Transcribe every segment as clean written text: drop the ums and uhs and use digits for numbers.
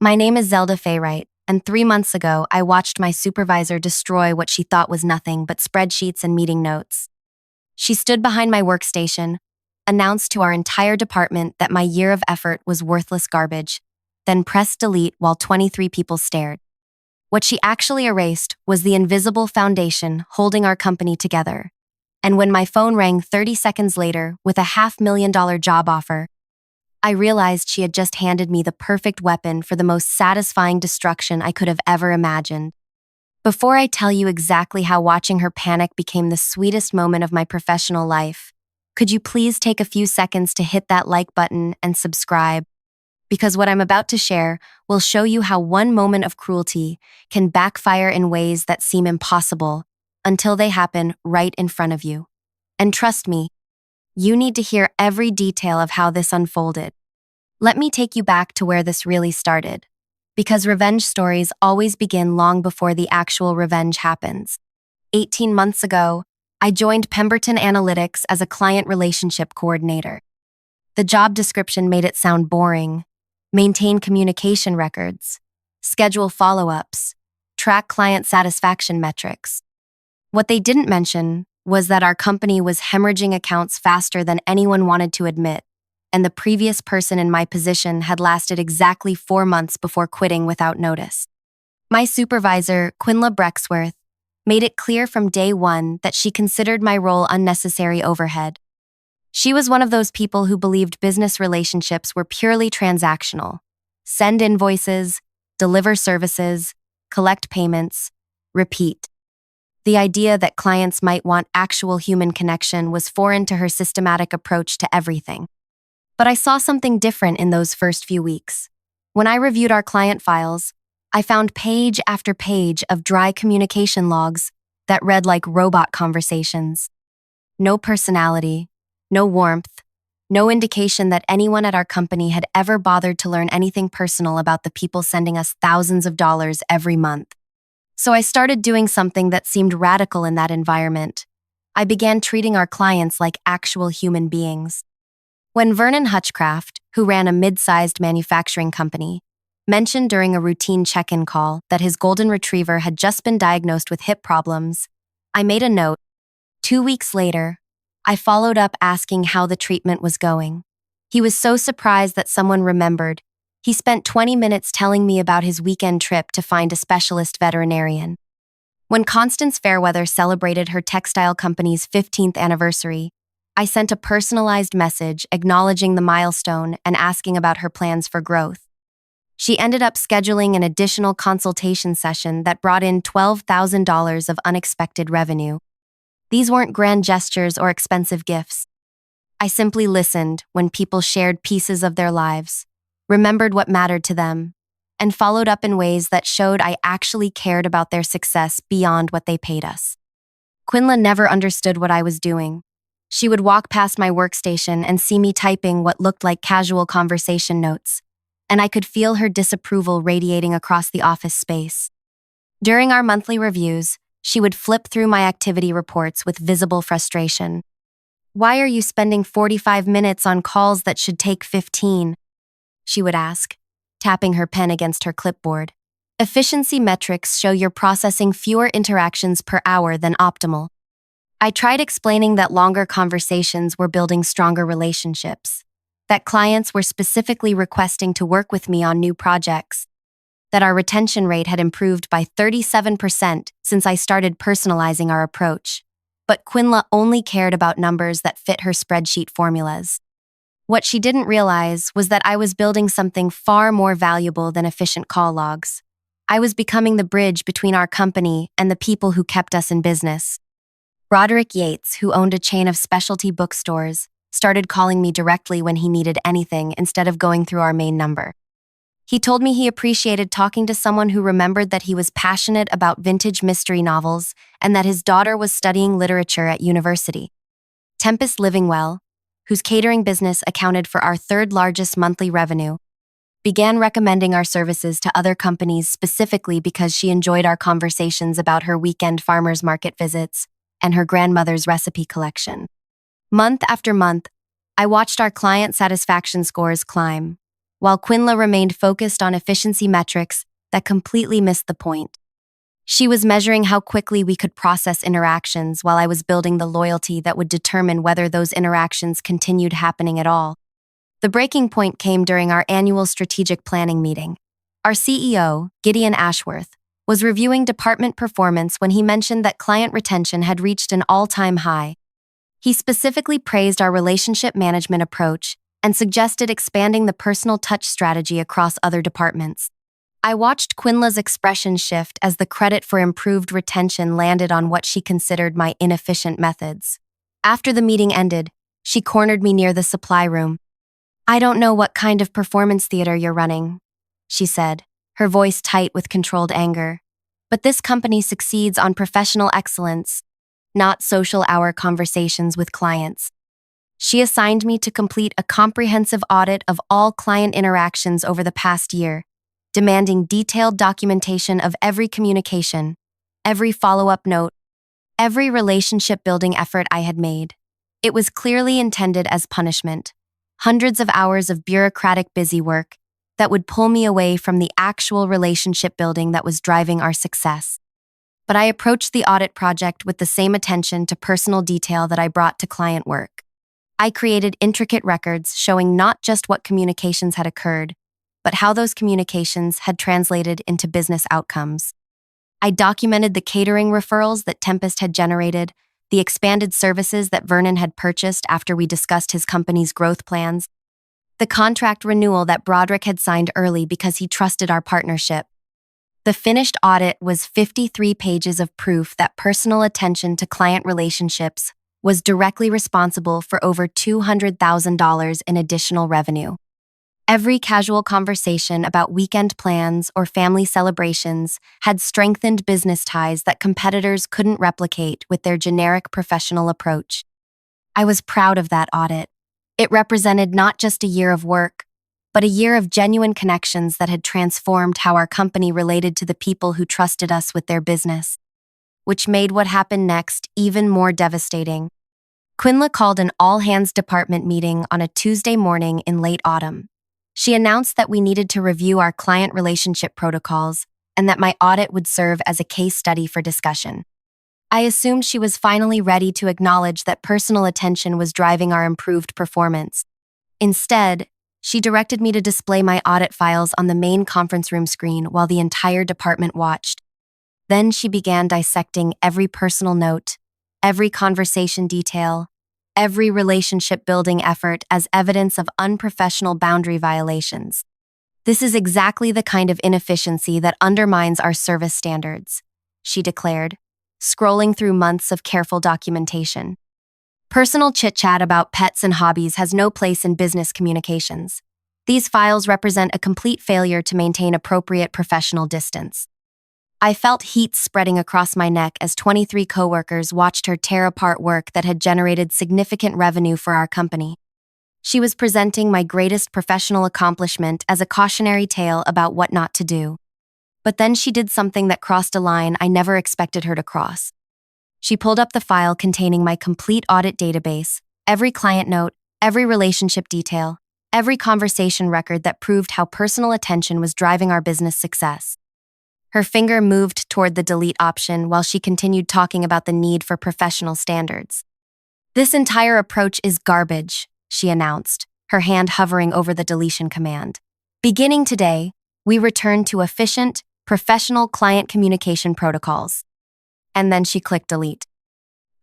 My name is Zelda Faywright, and 3 months ago, I watched my supervisor destroy what she thought was nothing but spreadsheets and meeting notes. She stood behind my workstation, announced to our entire department that my year of effort was worthless garbage, then pressed delete while 23 people stared. What she actually erased was the invisible foundation holding our company together. And when my phone rang 30 seconds later with a $500,000 job offer, I realized she had just handed me the perfect weapon for the most satisfying destruction I could have ever imagined. Before I tell you exactly how watching her panic became the sweetest moment of my professional life, could you please take a few seconds to hit that like button and subscribe? Because what I'm about to share will show you how one moment of cruelty can backfire in ways that seem impossible until they happen right in front of you. And trust me, you need to hear every detail of how this unfolded. Let me take you back to where this really started, because revenge stories always begin long before the actual revenge happens. 18 months ago, I joined Pemberton Analytics as a client relationship coordinator. The job description made it sound boring: maintain communication records, schedule follow-ups, track client satisfaction metrics. What they didn't mention was that our company was hemorrhaging accounts faster than anyone wanted to admit, and the previous person in my position had lasted exactly 4 months before quitting without notice. My supervisor, Quinla Brexworth, made it clear from day one that she considered my role unnecessary overhead. She was one of those people who believed business relationships were purely transactional: send invoices, deliver services, collect payments, repeat. The idea that clients might want actual human connection was foreign to her systematic approach to everything. But I saw something different in those first few weeks. When I reviewed our client files, I found page after page of dry communication logs that read like robot conversations. No personality, no warmth, no indication that anyone at our company had ever bothered to learn anything personal about the people sending us thousands of dollars every month. So I started doing something that seemed radical in that environment. I began treating our clients like actual human beings. When Vernon Hutchcraft, who ran a mid-sized manufacturing company, mentioned during a routine check-in call that his golden retriever had just been diagnosed with hip problems, I made a note. 2 weeks later, I followed up asking how the treatment was going. He was so surprised that someone remembered. He spent 20 minutes telling me about his weekend trip to find a specialist veterinarian. When Constance Fairweather celebrated her textile company's 15th anniversary, I sent a personalized message acknowledging the milestone and asking about her plans for growth. She ended up scheduling an additional consultation session that brought in $12,000 of unexpected revenue. These weren't grand gestures or expensive gifts. I simply listened when people shared pieces of their lives, remembered what mattered to them, and followed up in ways that showed I actually cared about their success beyond what they paid us. Quinla never understood what I was doing. She would walk past my workstation and see me typing what looked like casual conversation notes, and I could feel her disapproval radiating across the office space. During our monthly reviews, she would flip through my activity reports with visible frustration. "Why are you spending 45 minutes on calls that should take 15?" she would ask, tapping her pen against her clipboard. "Efficiency metrics show you're processing fewer interactions per hour than optimal." I tried explaining that longer conversations were building stronger relationships, that clients were specifically requesting to work with me on new projects, that our retention rate had improved by 37% since I started personalizing our approach. But Quinla only cared about numbers that fit her spreadsheet formulas. What she didn't realize was that I was building something far more valuable than efficient call logs. I was becoming the bridge between our company and the people who kept us in business. Roderick Yates, who owned a chain of specialty bookstores, started calling me directly when he needed anything instead of going through our main number. He told me he appreciated talking to someone who remembered that he was passionate about vintage mystery novels and that his daughter was studying literature at university. Tempest Livingwell, whose catering business accounted for our third largest monthly revenue, began recommending our services to other companies specifically because she enjoyed our conversations about her weekend farmers market visits and her grandmother's recipe collection. Month after month, I watched our client satisfaction scores climb. while Quinla remained focused on efficiency metrics that completely missed the point. She was measuring how quickly we could process interactions while I was building the loyalty that would determine whether those interactions continued happening at all. The breaking point came during our annual strategic planning meeting. Our CEO, Gideon Ashworth, was reviewing department performance when he mentioned that client retention had reached an all-time high. He specifically praised our relationship management approach and suggested expanding the personal touch strategy across other departments. I watched Quinla's expression shift as the credit for improved retention landed on what she considered my inefficient methods. After the meeting ended, she cornered me near the supply room. "I don't know what kind of performance theater you're running," she said, her voice tight with controlled anger. "But this company succeeds on professional excellence, not social hour conversations with clients." She assigned me to complete a comprehensive audit of all client interactions over the past year, demanding detailed documentation of every communication, every follow-up note, every relationship-building effort I had made. It was clearly intended as punishment, hundreds of hours of bureaucratic busywork that would pull me away from the actual relationship-building that was driving our success. But I approached the audit project with the same attention to personal detail that I brought to client work. I created intricate records showing not just what communications had occurred, but how those communications had translated into business outcomes. I documented the catering referrals that Tempest had generated, the expanded services that Vernon had purchased after we discussed his company's growth plans, the contract renewal that Broderick had signed early because he trusted our partnership. The finished audit was 53 pages of proof that personal attention to client relationships was directly responsible for over $200,000 in additional revenue. Every casual conversation about weekend plans or family celebrations had strengthened business ties that competitors couldn't replicate with their generic professional approach. I was proud of that audit. It represented not just a year of work, but a year of genuine connections that had transformed how our company related to the people who trusted us with their business, which made what happened next even more devastating. Quinla called an all-hands department meeting on a Tuesday morning in late autumn. She announced that we needed to review our client relationship protocols and that my audit would serve as a case study for discussion. I assumed she was finally ready to acknowledge that personal attention was driving our improved performance. Instead, she directed me to display my audit files on the main conference room screen while the entire department watched. Then she began dissecting every personal note, every conversation detail, every relationship-building effort as evidence of unprofessional boundary violations. "This is exactly the kind of inefficiency that undermines our service standards," she declared, scrolling through months of careful documentation. "Personal chit-chat about pets and hobbies has no place in business communications. These files represent a complete failure to maintain appropriate professional distance." I felt heat spreading across my neck as 23 coworkers watched her tear apart work that had generated significant revenue for our company. She was presenting my greatest professional accomplishment as a cautionary tale about what not to do. But then she did something that crossed a line I never expected her to cross. She pulled up the file containing my complete audit database, every client note, every relationship detail, every conversation record that proved how personal attention was driving our business success. Her finger moved toward the delete option while she continued talking about the need for professional standards. "This entire approach is garbage," she announced, her hand hovering over the deletion command. "Beginning today, we return to efficient, professional client communication protocols." And then she clicked delete.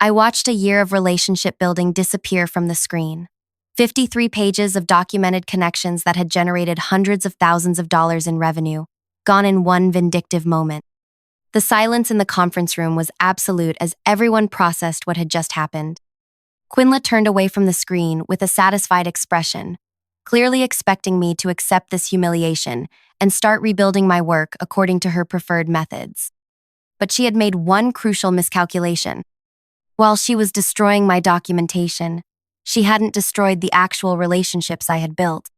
I watched a year of relationship building disappear from the screen. 53 pages of documented connections that had generated hundreds of thousands of dollars in revenue, gone in one vindictive moment. The silence in the conference room was absolute as everyone processed what had just happened. Quinla turned away from the screen with a satisfied expression, clearly expecting me to accept this humiliation and start rebuilding my work according to her preferred methods. But she had made one crucial miscalculation. While she was destroying my documentation, she hadn't destroyed the actual relationships I had built.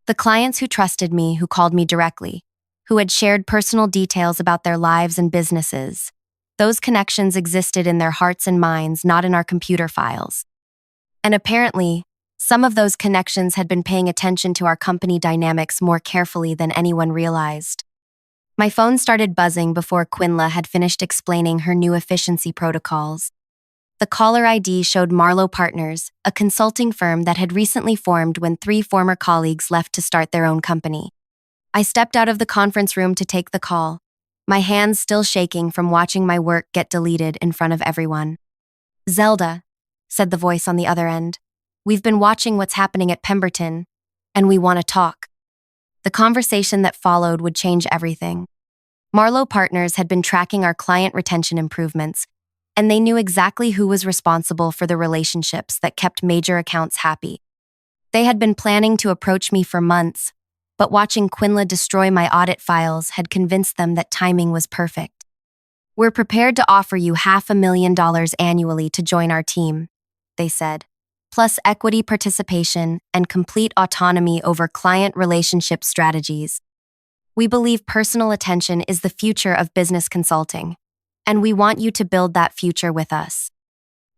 The clients who trusted me, who called me directly, who had shared personal details about their lives and businesses. Those connections existed in their hearts and minds, not in our computer files. And apparently, Some of those connections had been paying attention to our company dynamics more carefully than anyone realized. My phone started buzzing before Quinla had finished explaining her new efficiency protocols. The caller ID showed Marlowe Partners, a consulting firm that had recently formed when 3 former colleagues left to start their own company. I stepped out of the conference room to take the call, my hands still shaking from watching my work get deleted in front of everyone. "Zelda," said the voice on the other end, "we've been watching what's happening at Pemberton, and we want to talk." The conversation that followed would change everything. Marlowe Partners had been tracking our client retention improvements, and they knew exactly who was responsible for the relationships that kept major accounts happy. They had been planning to approach me for months, but watching Quinla destroy my audit files had convinced them that timing was perfect. "We're prepared to offer you $500,000 annually to join our team," they said, "plus equity participation and complete autonomy over client relationship strategies. We believe personal attention is the future of business consulting, and we want you to build that future with us."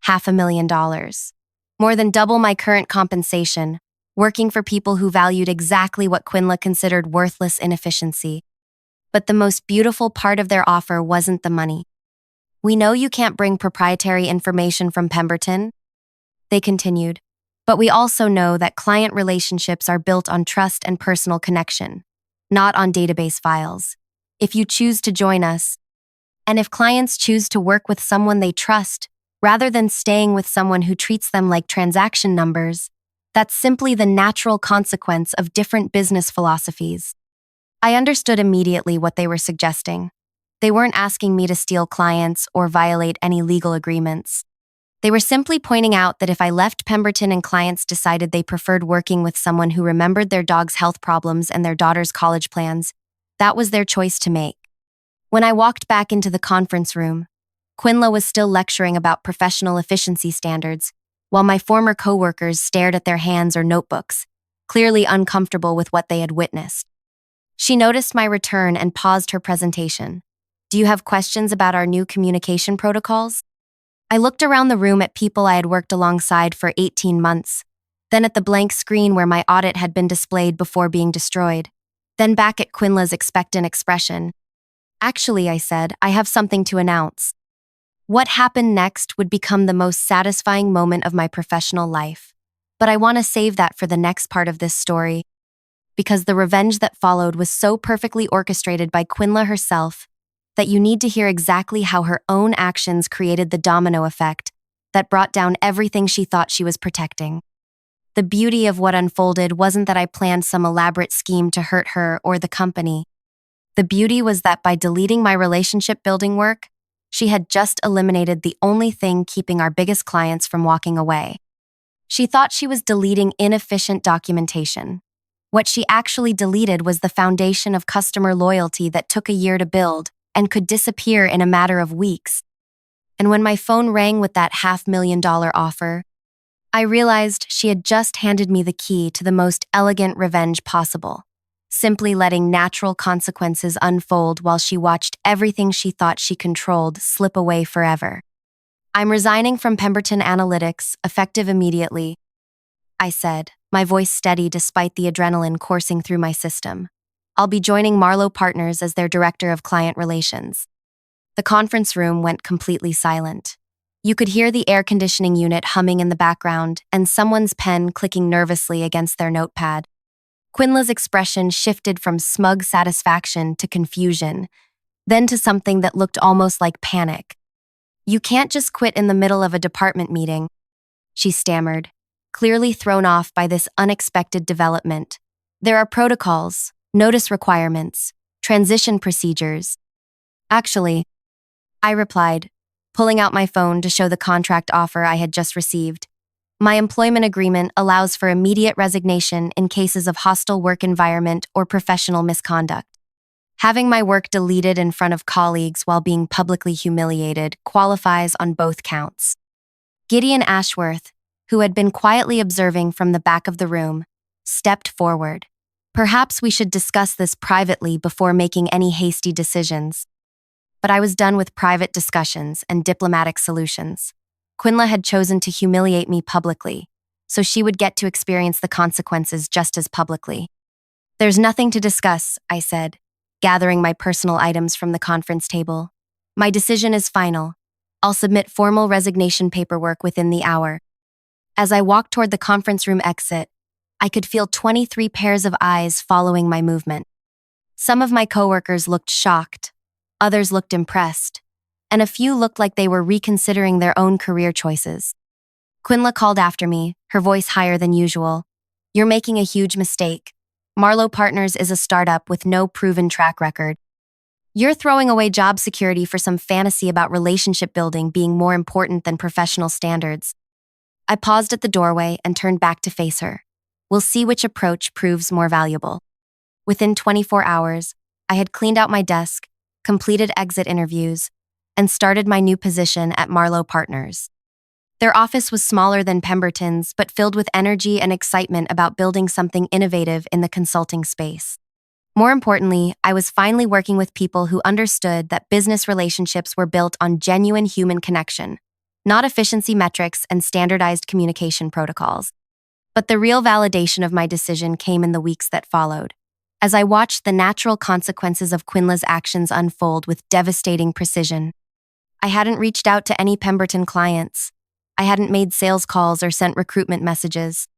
$500,000. More than double my current compensation, working for people who valued exactly what Quinla considered worthless inefficiency. But the most beautiful part of their offer wasn't the money. "We know you can't bring proprietary information from Pemberton," they continued, "but we also know that client relationships are built on trust and personal connection, not on database files. If you choose to join us, and if clients choose to work with someone they trust, rather than staying with someone who treats them like transaction numbers, that's simply the natural consequence of different business philosophies." I understood immediately what they were suggesting. They weren't asking me to steal clients or violate any legal agreements. They were simply pointing out that if I left Pemberton and clients decided they preferred working with someone who remembered their dog's health problems and their daughter's college plans, that was their choice to make. When I walked back into the conference room, Quinla was still lecturing about professional efficiency standards, while my former coworkers stared at their hands or notebooks, clearly uncomfortable with what they had witnessed. She noticed my return and paused her presentation. "Do you have questions about our new communication protocols?" I looked around the room at people I had worked alongside for 18 months, then at the blank screen where my audit had been displayed before being destroyed, then back at Quinla's expectant expression. "Actually," I said, "I have something to announce." What happened next would become the most satisfying moment of my professional life, but I want to save that for the next part of this story, because the revenge that followed was so perfectly orchestrated by Quinla herself that you need to hear exactly how her own actions created the domino effect that brought down everything she thought she was protecting. The beauty of what unfolded wasn't that I planned some elaborate scheme to hurt her or the company. The beauty was that by deleting my relationship-building work, she had just eliminated the only thing keeping our biggest clients from walking away. She thought she was deleting inefficient documentation. What she actually deleted was the foundation of customer loyalty that took a year to build and could disappear in a matter of weeks. And when my phone rang with that $500,000 offer, I realized she had just handed me the key to the most elegant revenge possible, simply letting natural consequences unfold while she watched everything she thought she controlled slip away forever. "I'm resigning from Pemberton Analytics, effective immediately," I said, my voice steady despite the adrenaline coursing through my system. "I'll be joining Marlowe Partners as their Director of Client Relations." The conference room went completely silent. You could hear the air conditioning unit humming in the background and someone's pen clicking nervously against their notepad. Quinla's expression shifted from smug satisfaction to confusion, then to something that looked almost like panic. "You can't just quit in the middle of a department meeting," she stammered, clearly thrown off by this unexpected development. "There are protocols, notice requirements, transition procedures." "Actually," I replied, pulling out my phone to show the contract offer I had just received. "My employment agreement allows for immediate resignation in cases of hostile work environment or professional misconduct. Having my work deleted in front of colleagues while being publicly humiliated qualifies on both counts." Gideon Ashworth, who had been quietly observing from the back of the room, stepped forward. "Perhaps we should discuss this privately before making any hasty decisions." But I was done with private discussions and diplomatic solutions. Quinla had chosen to humiliate me publicly. so she would get to experience the consequences just as publicly. There's nothing to discuss, I said, gathering my personal items from the conference table. My decision is final. I'll submit formal resignation paperwork within the hour. As I walked toward the conference room exit, I could feel 23 pairs of eyes following my movement. Some of my coworkers looked shocked, others looked impressed, and a few looked like they were reconsidering their own career choices. Quinla called after me, her voice higher than usual. "You're making a huge mistake. Marlowe Partners is a startup with no proven track record. You're throwing away job security for some fantasy about relationship building being more important than professional standards." I paused at the doorway and turned back to face her. We'll see which approach proves more valuable. Within 24 hours, I had cleaned out my desk, completed exit interviews, and started my new position at Marlowe Partners. Their office was smaller than Pemberton's, but filled with energy and excitement about building something innovative in the consulting space. More importantly, I was finally working with people who understood that business relationships were built on genuine human connection, not efficiency metrics and standardized communication protocols. But the real validation of my decision came in the weeks that followed, as I watched the natural consequences of Quinla's actions unfold with devastating precision. I hadn't reached out to any Pemberton clients. I hadn't made sales calls or sent recruitment messages.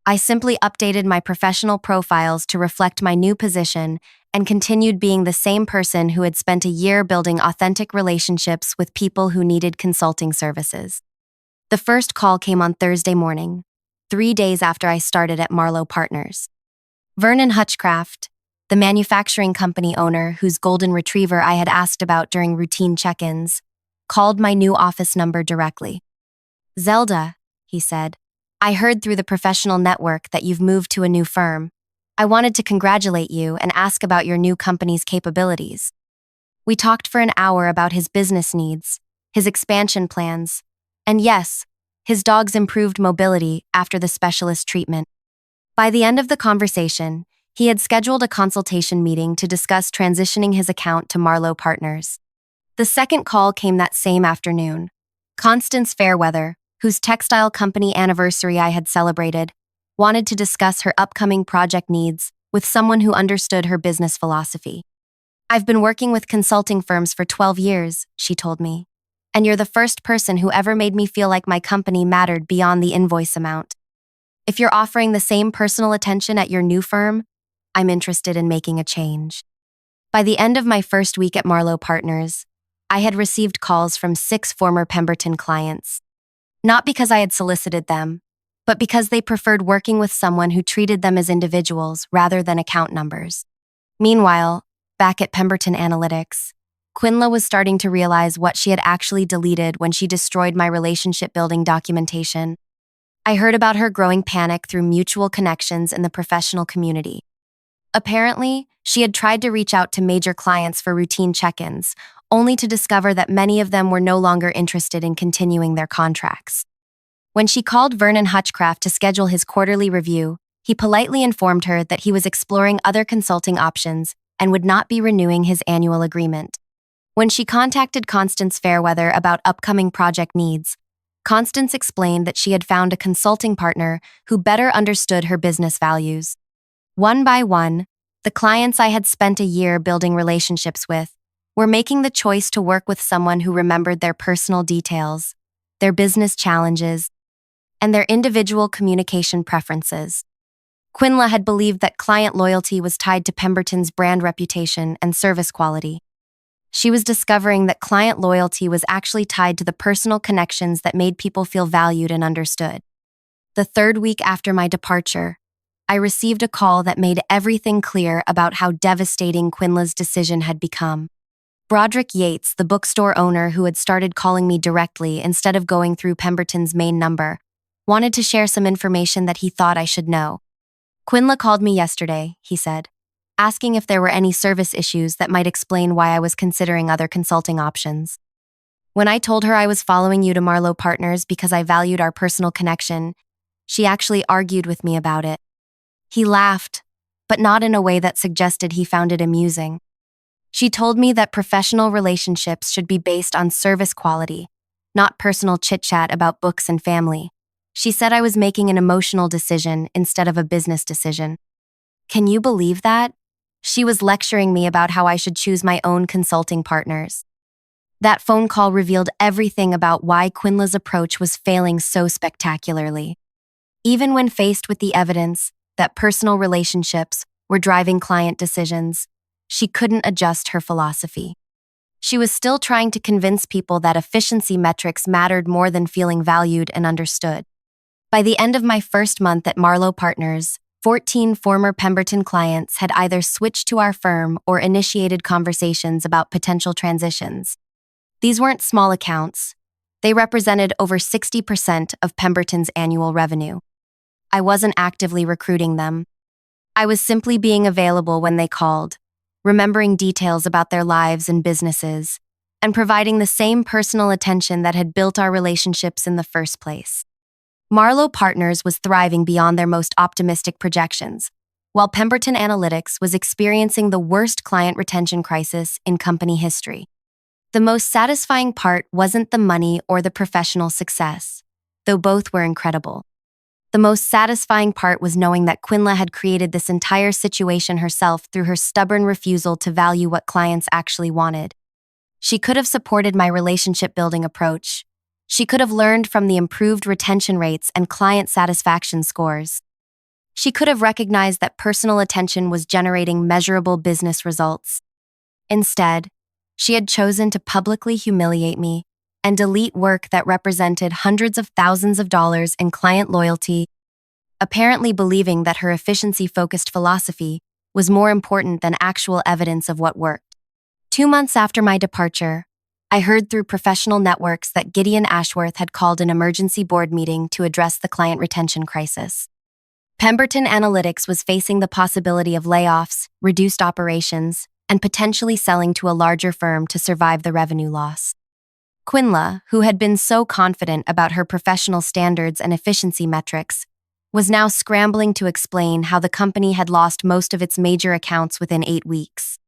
I simply updated my professional profiles to reflect my new position and continued being the same person who had spent a year building authentic relationships with people who needed consulting services. The first call came on Thursday morning, 3 days after I started at Marlowe Partners. Vernon Hutchcraft, the manufacturing company owner whose golden retriever I had asked about during routine check-ins, called my new office number directly. "Zelda," he said, "I heard through the professional network that you've moved to a new firm. I wanted to congratulate you and ask about your new company's capabilities." We talked for an hour about his business needs, his expansion plans, and yes, his dog's improved mobility after the specialist treatment. By the end of the conversation, he had scheduled a consultation meeting to discuss transitioning his account to Marlowe Partners. The second call came that same afternoon. Constance Fairweather, whose textile company anniversary I had celebrated, wanted to discuss her upcoming project needs with someone who understood her business philosophy. "I've been working with consulting firms for 12 years, she told me, "and you're the first person who ever made me feel like my company mattered beyond the invoice amount. If you're offering the same personal attention at your new firm, I'm interested in making a change." By the end of my first week at Marlowe Partners, I had received calls from 6 former Pemberton clients. Not because I had solicited them, but because they preferred working with someone who treated them as individuals rather than account numbers. Meanwhile, back at Pemberton Analytics, Quinla was starting to realize what she had actually deleted when she destroyed my relationship-building documentation. I heard about her growing panic through mutual connections in the professional community. Apparently, she had tried to reach out to major clients for routine check-ins, only to discover that many of them were no longer interested in continuing their contracts. When she called Vernon Hutchcraft to schedule his quarterly review, he politely informed her that he was exploring other consulting options and would not be renewing his annual agreement. When she contacted Constance Fairweather about upcoming project needs, Constance explained that she had found a consulting partner who better understood her business values. One by one, the clients I had spent a year building relationships with were making the choice to work with someone who remembered their personal details, their business challenges, and their individual communication preferences. Quinla had believed that client loyalty was tied to Pemberton's brand reputation and service quality. She was discovering that client loyalty was actually tied to the personal connections that made people feel valued and understood. The third week after my departure, I received a call that made everything clear about how devastating Quinla's decision had become. Broderick Yates, the bookstore owner who had started calling me directly instead of going through Pemberton's main number, wanted to share some information that he thought I should know. "Quinla called me yesterday," he said, asking if there were any service issues that might explain why I was considering other consulting options. When I told her I was following you to Marlowe Partners because I valued our personal connection, she actually argued with me about it. He laughed, but not in a way that suggested he found it amusing. She told me that professional relationships should be based on service quality, not personal chit-chat about books and family. She said I was making an emotional decision instead of a business decision. Can you believe that? She was lecturing me about how I should choose my own consulting partners. That phone call revealed everything about why Quinla's approach was failing so spectacularly. Even when faced with the evidence that personal relationships were driving client decisions, she couldn't adjust her philosophy. She was still trying to convince people that efficiency metrics mattered more than feeling valued and understood. By the end of my first month at Marlowe Partners, 14 former Pemberton clients had either switched to our firm or initiated conversations about potential transitions. These weren't small accounts. They represented over 60% of Pemberton's annual revenue. I wasn't actively recruiting them. I was simply being available when they called, remembering details about their lives and businesses, and providing the same personal attention that had built our relationships in the first place. Marlowe Partners was thriving beyond their most optimistic projections, while Pemberton Analytics was experiencing the worst client retention crisis in company history. The most satisfying part wasn't the money or the professional success, though both were incredible. The most satisfying part was knowing that Quinla had created this entire situation herself through her stubborn refusal to value what clients actually wanted. She could have supported my relationship-building approach. She could have learned from the improved retention rates and client satisfaction scores. She could have recognized that personal attention was generating measurable business results. Instead, she had chosen to publicly humiliate me and delete work that represented hundreds of thousands of dollars in client loyalty, apparently believing that her efficiency-focused philosophy was more important than actual evidence of what worked. 2 months after my departure, I heard through professional networks that Gideon Ashworth had called an emergency board meeting to address the client retention crisis. Pemberton Analytics was facing the possibility of layoffs, reduced operations, and potentially selling to a larger firm to survive the revenue loss. Quinla, who had been so confident about her professional standards and efficiency metrics, was now scrambling to explain how the company had lost most of its major accounts within 8 weeks.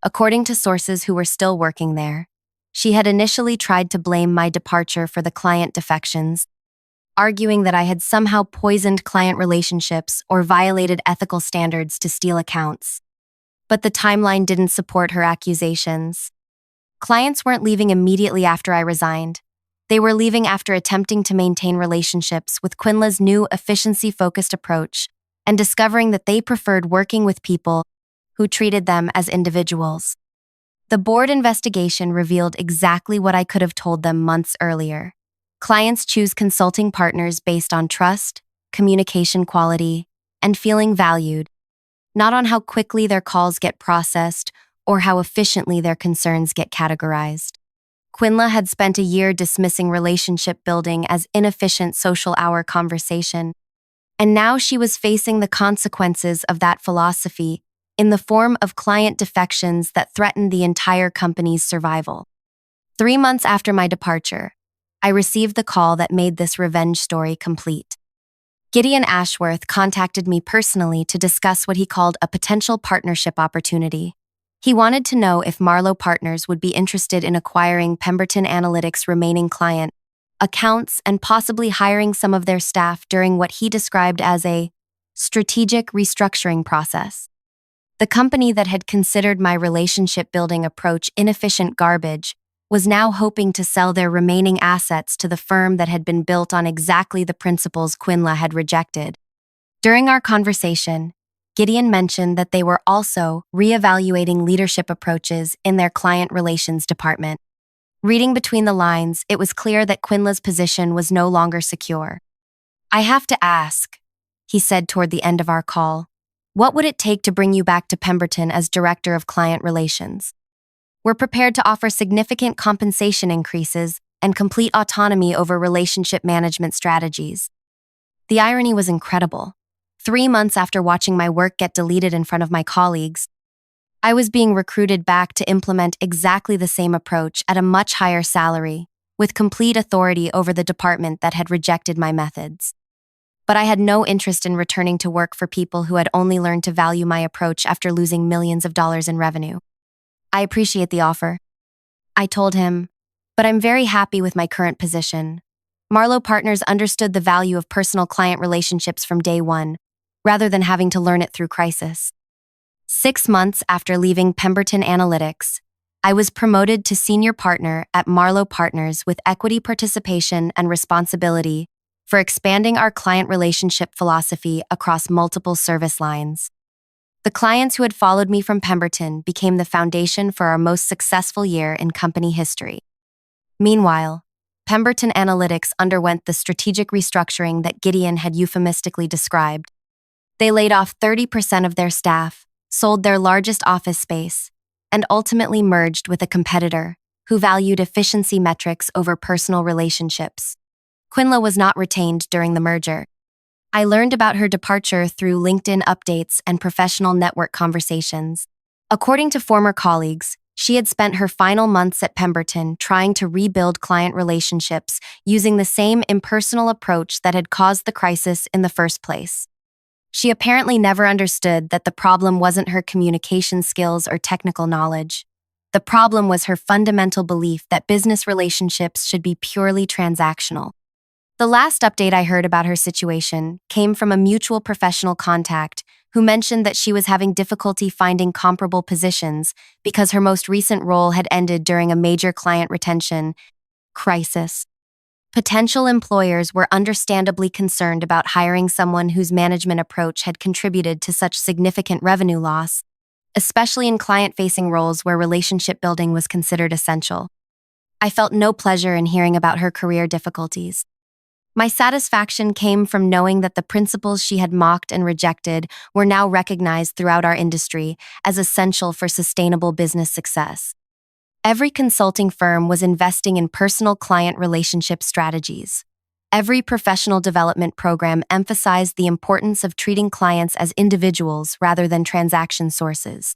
According to sources who were still working there, she had initially tried to blame my departure for the client defections, arguing that I had somehow poisoned client relationships or violated ethical standards to steal accounts. But the timeline didn't support her accusations. Clients weren't leaving immediately after I resigned. They were leaving after attempting to maintain relationships with Quinla's new efficiency-focused approach and discovering that they preferred working with people who treated them as individuals. The board investigation revealed exactly what I could have told them months earlier. Clients choose consulting partners based on trust, communication quality, and feeling valued, not on how quickly their calls get processed or how efficiently their concerns get categorized. Quinla had spent a year dismissing relationship building as inefficient social hour conversation, and now she was facing the consequences of that philosophy in the form of client defections that threatened the entire company's survival. 3 months after my departure, I received the call that made this revenge story complete. Gideon Ashworth contacted me personally to discuss what he called a potential partnership opportunity. He wanted to know if Marlowe Partners would be interested in acquiring Pemberton Analytics' remaining client accounts and possibly hiring some of their staff during what he described as a strategic restructuring process. The company that had considered my relationship-building approach inefficient garbage was now hoping to sell their remaining assets to the firm that had been built on exactly the principles Quinla had rejected. During our conversation, Gideon mentioned that they were also reevaluating leadership approaches in their client relations department. Reading between the lines, it was clear that Quinla's position was no longer secure. "I have to ask," he said toward the end of our call, "what would it take to bring you back to Pemberton as Director of Client Relations? We're prepared to offer significant compensation increases and complete autonomy over relationship management strategies." The irony was incredible. 3 months after watching my work get deleted in front of my colleagues, I was being recruited back to implement exactly the same approach at a much higher salary, with complete authority over the department that had rejected my methods. But I had no interest in returning to work for people who had only learned to value my approach after losing millions of dollars in revenue. "I appreciate the offer," I told him, "but I'm very happy with my current position. Marlowe Partners understood the value of personal client relationships from day one, rather than having to learn it through crisis. 6 months after leaving Pemberton Analytics, I was promoted to senior partner at Marlowe Partners with equity participation and responsibility for expanding our client relationship philosophy across multiple service lines. The clients who had followed me from Pemberton became the foundation for our most successful year in company history. Meanwhile, Pemberton Analytics underwent the strategic restructuring that Gideon had euphemistically described. They laid off 30% of their staff, sold their largest office space, and ultimately merged with a competitor who valued efficiency metrics over personal relationships. Quinla was not retained during the merger. I learned about her departure through LinkedIn updates and professional network conversations. According to former colleagues, she had spent her final months at Pemberton trying to rebuild client relationships using the same impersonal approach that had caused the crisis in the first place. She apparently never understood that the problem wasn't her communication skills or technical knowledge. The problem was her fundamental belief that business relationships should be purely transactional. The last update I heard about her situation came from a mutual professional contact who mentioned that she was having difficulty finding comparable positions because her most recent role had ended during a major client retention crisis. Potential employers were understandably concerned about hiring someone whose management approach had contributed to such significant revenue loss, especially in client-facing roles where relationship building was considered essential. I felt no pleasure in hearing about her career difficulties. My satisfaction came from knowing that the principles she had mocked and rejected were now recognized throughout our industry as essential for sustainable business success. Every consulting firm was investing in personal client relationship strategies. Every professional development program emphasized the importance of treating clients as individuals rather than transaction sources.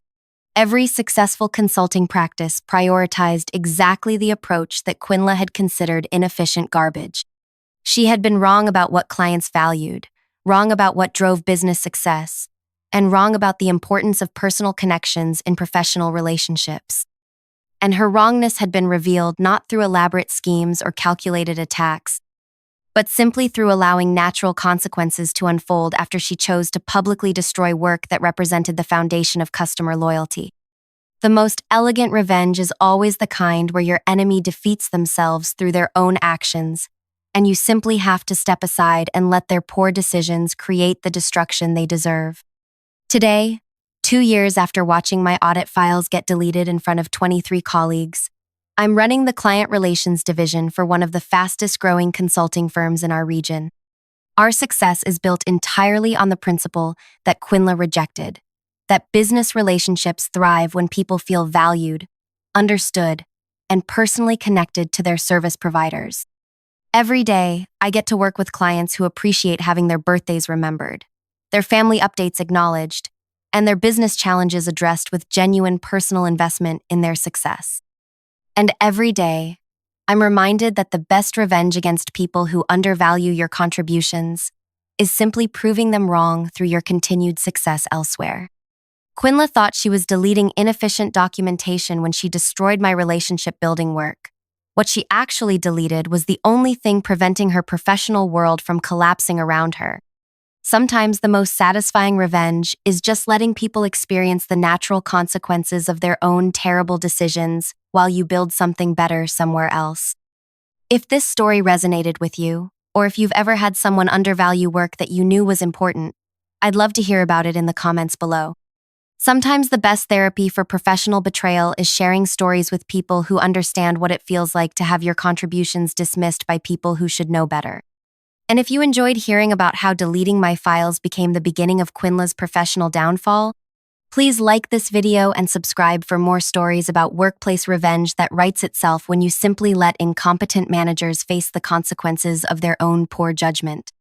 Every successful consulting practice prioritized exactly the approach that Quinla had considered inefficient garbage. She had been wrong about what clients valued, wrong about what drove business success, and wrong about the importance of personal connections in professional relationships. And her wrongness had been revealed not through elaborate schemes or calculated attacks, but simply through allowing natural consequences to unfold after she chose to publicly destroy work that represented the foundation of customer loyalty. The most elegant revenge is always the kind where your enemy defeats themselves through their own actions, and you simply have to step aside and let their poor decisions create the destruction they deserve. Today, 2 years after watching my audit files get deleted in front of 23 colleagues, I'm running the client relations division for one of the fastest-growing consulting firms in our region. Our success is built entirely on the principle that Quinla rejected, that business relationships thrive when people feel valued, understood, and personally connected to their service providers. Every day, I get to work with clients who appreciate having their birthdays remembered, their family updates acknowledged, and their business challenges addressed with genuine personal investment in their success. And every day, I'm reminded that the best revenge against people who undervalue your contributions is simply proving them wrong through your continued success elsewhere. Quinla thought she was deleting inefficient documentation when she destroyed my relationship building work. What she actually deleted was the only thing preventing her professional world from collapsing around her. Sometimes the most satisfying revenge is just letting people experience the natural consequences of their own terrible decisions while you build something better somewhere else. If this story resonated with you, or if you've ever had someone undervalue work that you knew was important, I'd love to hear about it in the comments below. Sometimes the best therapy for professional betrayal is sharing stories with people who understand what it feels like to have your contributions dismissed by people who should know better. And if you enjoyed hearing about how deleting my files became the beginning of Quinla's professional downfall, please like this video and subscribe for more stories about workplace revenge that writes itself when you simply let incompetent managers face the consequences of their own poor judgment.